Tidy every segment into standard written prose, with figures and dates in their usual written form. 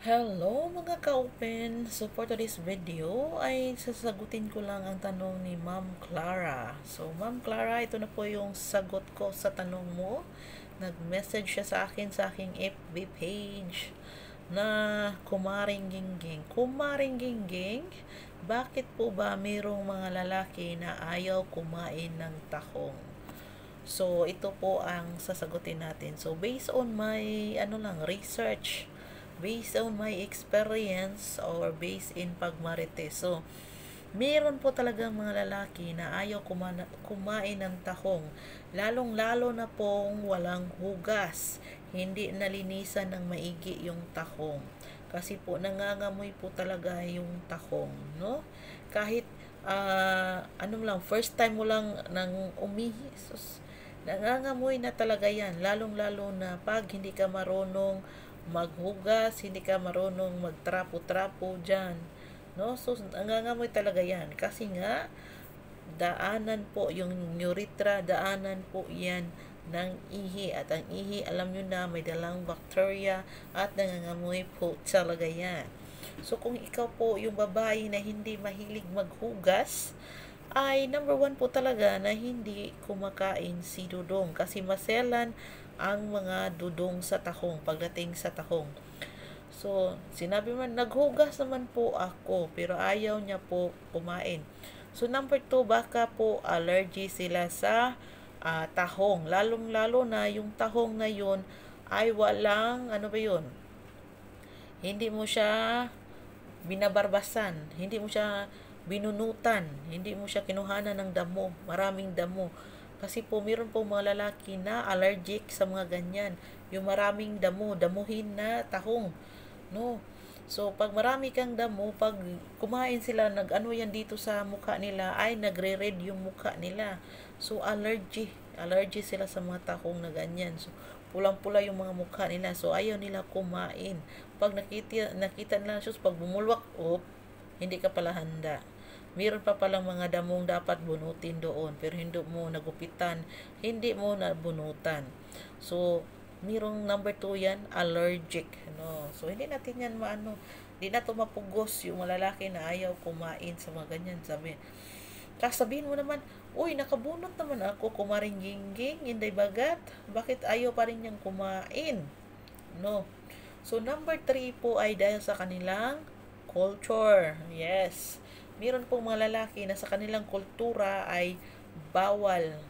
Hello mga ka-open! So for today's video ay sasagutin ko lang ang tanong ni Ma'am Clara. So Ma'am Clara, ito na po yung sagot ko sa tanong mo. Nag-message siya sa akin sa aking FB page na Kumaring Gingging. Kumaring Gingging, bakit po ba mayroong mga lalaki na ayaw kumain ng tahong? So, ito po ang sasagutin natin. So, based on my research, based on my experience or based in pagmarites. So, meron po talagang mga lalaki na ayaw kumain ng tahong. Lalong-lalo na pong walang hugas. Hindi nalinisan ng maigi yung tahong. Kasi po nangangamoy po talaga yung tahong, no? Kahit first time mo lang nang umihi, sus, nangangamoy na talaga yan. Lalong-lalo na pag hindi ka marunong maghugas, hindi ka marunong magtrapo-trapo dyan. No? So, nangangamoy talaga yan. Kasi nga, daanan po, yung urethra, daanan po yan ng ihi. At ang ihi, alam nyo na, may dalang bacteria at nangangamoy po talaga yan. So, kung ikaw po yung babae na hindi mahilig maghugas, ay number one po talaga na hindi kumakain si dudong kasi maselan ang mga dudong sa tahong pagdating sa tahong. So, sinabi man, naghugas naman po ako, pero ayaw niya po kumain. So, number two, baka po allergy sila sa tahong. Lalong-lalo na yung tahong na yun ay walang, hindi mo siya binabarbasan, hindi mo siya binunutan, hindi mo siya kinuhanan ng damo, maraming damo. Kasi po, meron po mga lalaki na allergic sa mga ganyan. Yung maraming damo, damuhin na tahong. No? So, pag marami kang damo, pag kumain sila, nag-ano yan dito sa mukha nila, ay nagre-red yung mukha nila. So, allergy. Allergy sila sa mga tahong na ganyan. So, pulang-pula yung mga mukha nila. So, ayaw nila kumain. Pag nakita nila siya, pag bumulwak, hindi ka pala handa. Meron pa palang mga damong dapat bunutin doon, pero hindi mo nagupitan, hindi mo nabunutan. So, mirong number 2 yan, allergic. No? So, hindi natin yan hindi na to mapugos yung malalaki na ayaw kumain sa mga ganyan. Sabihin mo naman, uy, nakabunot naman ako, kumaring gingging, inday bagat. Bakit ayaw pa rin niyang kumain? No. So, number 3 po ay dahil sa kanilang culture. Yes. Meron pong mga lalaki na sa kanilang kultura ay bawal.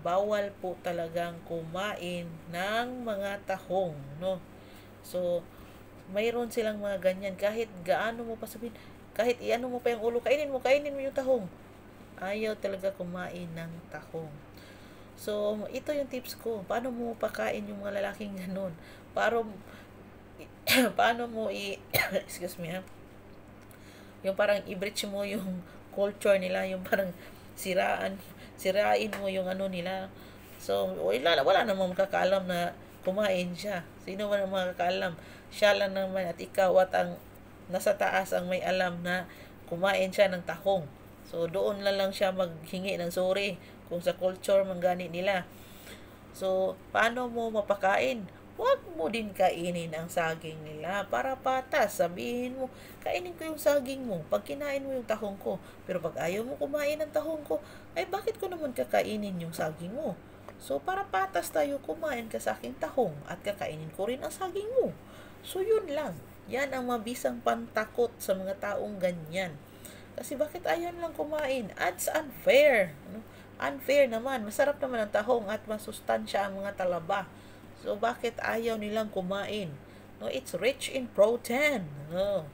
Bawal po talagang kumain ng mga tahong, no? So, mayroon silang mga ganyan. Kahit gaano mo pa sabihin, kahit iano mo pa yung ulo, kainin mo yung tahong. Ayaw talaga kumain ng tahong. So, ito yung tips ko. Paano mo pakain yung mga lalaking ganun? Paano mo excuse me ha, yung parang i-breach mo yung culture nila, yung parang sirain mo yung ano nila. So, wala namang makakaalam na kumain siya. Sino man ang makakaalam? Siya lang naman at ikaw at ang nasa taas ang may alam na kumain siya ng tahong. So, doon lang siya maghingi ng sorry kung sa culture man gani nila. So, paano mo mapakain? Huwag mo din kainin ang saging nila para patas. Sabihin mo, kainin ko yung saging mo pag kinain mo yung tahong ko. Pero pag ayaw mo kumain ng tahong ko, ay bakit ko naman kakainin yung saging mo? So, para patas tayo, kumain ka sa aking tahong at kakainin ko rin ang saging mo. So, yun lang. Yan ang mabisang pantakot sa mga taong ganyan. Kasi bakit ayaw lang kumain? It's unfair. Ano? Unfair naman. Masarap naman ang tahong at masustansya ang mga talaba. So, bakit ayaw nilang kumain? No, it's rich in protein. No.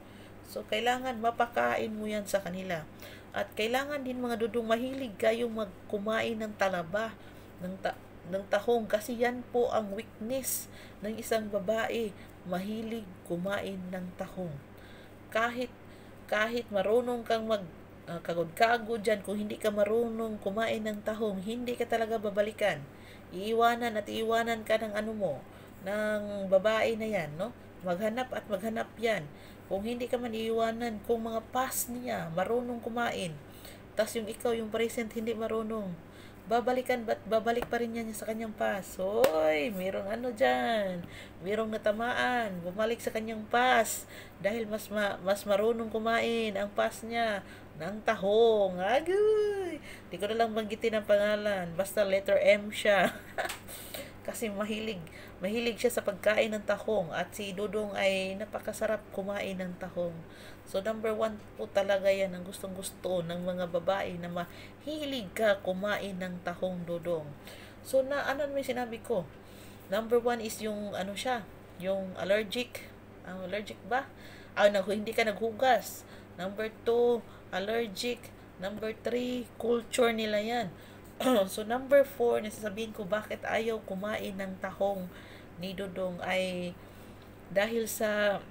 So, kailangan mapakain mo yan sa kanila. At kailangan din mga dudong mahilig kayong magkumain ng talaba, ng tahong. Kasi yan po ang weakness ng isang babae. Mahilig kumain ng tahong. Kahit kahit marunong kang kagod-kagod dyan, kung hindi ka marunong kumain ng tahong, hindi ka talaga babalikan. Iiwanan ka ng ng babae na yan, no? Maghanap at maghanap yan. Kung hindi ka man iiwanan, kung mga past niya, marunong kumain, tas yung ikaw, yung present, hindi marunong, babalik pa rin yan sa kanyang pass. Hoy, merong ano dyan, merong natamaan, bumalik sa kanyang pass dahil mas marunong kumain ang pass niya ng tahong. Agoy! Di ko na lang banggitin ang pangalan, basta letter M siya. Kasi mahilig siya sa pagkain ng tahong at si Dudong ay napakasarap kumain ng tahong. So number one po talaga yan ang gustong gusto ng mga babae na mahilig ka kumain ng tahong, Dudong. So na ano naman sinabi ko, number one is yung ano siya, yung allergic. Ang allergic ba? Hindi ka naghugas. Number two, allergic. Number three, culture nila yan. So number 4, nasasabihin ko bakit ayaw kumain ng tahong ni Dudong ay dahil sa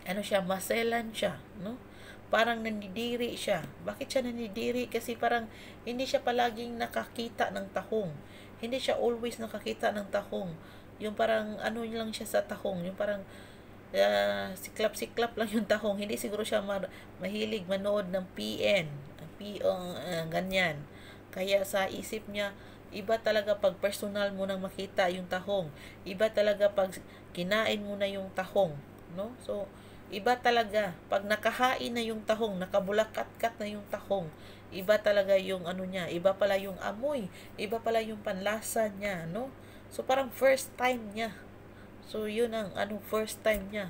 ano siya, maselan siya, no? Parang nanidiri siya. Bakit siya nanidiri? Kasi parang hindi siya palaging nakakita ng tahong. Hindi siya always nakakita ng tahong. Yung parang ano lang siya sa tahong, yung parang siklap-siklap lang yung tahong. Hindi siguro siya mahilig manood ng PN, ganyan. Kaya sa isip niya, iba talaga pag personal mo nang makita yung tahong. Iba talaga pag kinain mo na yung tahong, no? So, iba talaga pag nakahain na yung tahong, nakabulakat-kat na yung tahong. Iba talaga yung ano niya, iba pala yung amoy, iba pala yung panlasa niya, no? So, parang first time niya. So, yun ang first time niya.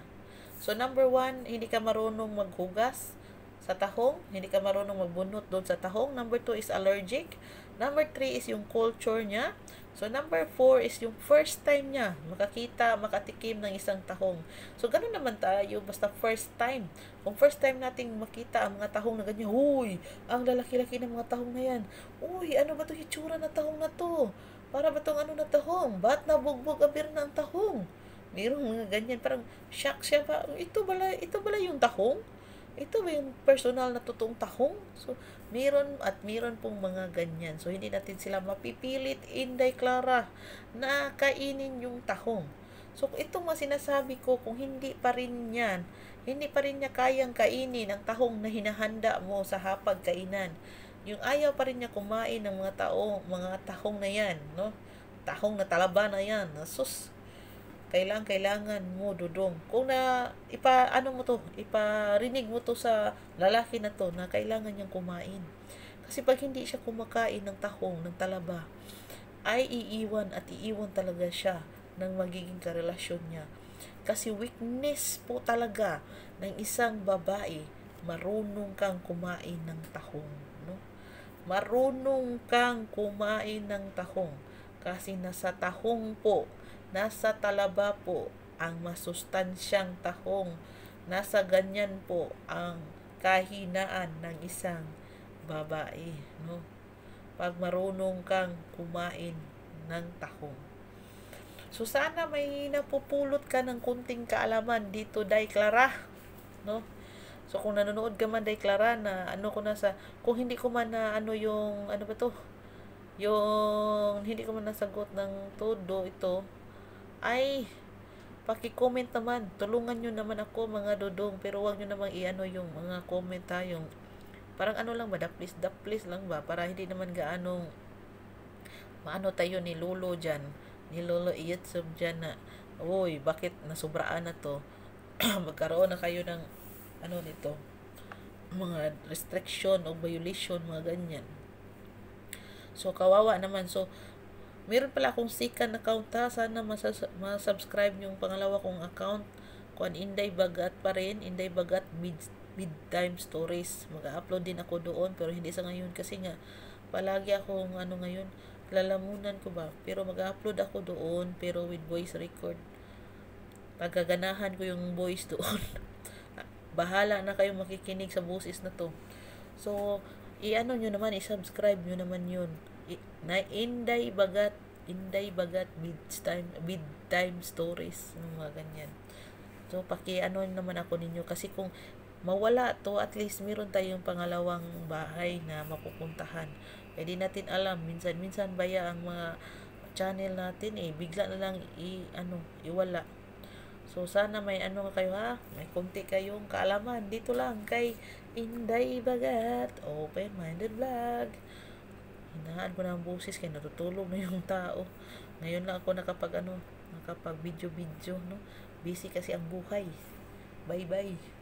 So, number 1, hindi ka marunong maghugas sa tahong, hindi ka marunong magbunot doon sa tahong. Number 2 is allergic. Number 3 is yung culture niya. So, number 4 is yung first time niya makatikim ng isang tahong. So, ganun naman tayo, basta first time. Kung first time nating makita ang mga tahong na ganyan, huy, ang lalaki-laki ng mga tahong na yan. Uy, ano ba 'to hitsura na tahong na to? Para ba 'tong ano na tahong? Ba't nabugbog abir na ang tahong? Mayroong mga ganyan, parang shock siya pa. Ito bala yung tahong? Ito ba yung personal na totoong tahong? So, meron pong mga ganyan. So, hindi natin sila mapipilit, Inday Clara, na kainin yung tahong. So, itong mga sinasabi ko, kung hindi pa rin niya kayang kainin ang tahong na hinahanda mo sa hapag-kainan. Yung ayaw pa rin niya kumain ng mga tahong na yan, no? Tahong na talaba na yan. Sus, kailangan mo, Dudong. Kung iparinig mo to sa lalaki na to na kailangan niyang kumain. Kasi pag hindi siya kumakain ng tahong, ng talaba, ay iiwan talaga siya ng magiging karelasyon niya. Kasi weakness po talaga ng isang babae, marunong kang kumain ng tahong, no? Marunong kang kumain ng tahong. Kasi nasa talaba po ang masustansyang tahong. Nasa ganyan po ang kahinaan ng isang babae, no? Pag marunong kang kumain ng tahong. So, sana may napupulot ka ng kunting kaalaman dito, Day Clara, no? So, kung nanonood ka man, Day Clara, na kung hindi ko man na yung, hindi ko man nasagot ng todo ito, ay paki-comment naman. Tulungan nyo naman ako, mga Dudong, pero wag nyo naman yung mga comment yung parang lang ba, daplis lang ba, para hindi naman gaanong tayo ni Lolo dyan, ni Lolo Iyetsub dyan na, uy, bakit nasubraan na to? Magkaroon na kayo ng nito, mga restriction o violation, mga ganyan. So, kawawa naman. So, meron pala akong second account sana masubscribe yung pangalawa kong account. Kuan Inday Bagat pa rin. Inday Bagat Bedtime Stories. Mag-upload din ako doon pero hindi sa ngayon kasi nga palagi akong ngayon lalamunan ko ba. Pero mag-upload ako doon pero with voice record. Pagkaganahan ko yung voice doon. Bahala na kayong makikinig sa boses na to. So, nyo naman, i-subscribe nyo naman yun. Na Inday Bagat Bedtime Stories, mga ganyan. So, naman ako ninyo kasi kung mawala to, at least meron tayong pangalawang bahay na mapupuntahan. Di natin alam, minsan baya ang mga channel natin bigla na lang iwala. So, sana may kayo may konti kayong kaalaman dito lang kay Inday Bagat Open Minded Vlog. hinahaan ko na ang boses kaya natutulog na yung tao. Ngayon lang ako nakapag video-video, no? Busy kasi ang buhay. Bye-bye.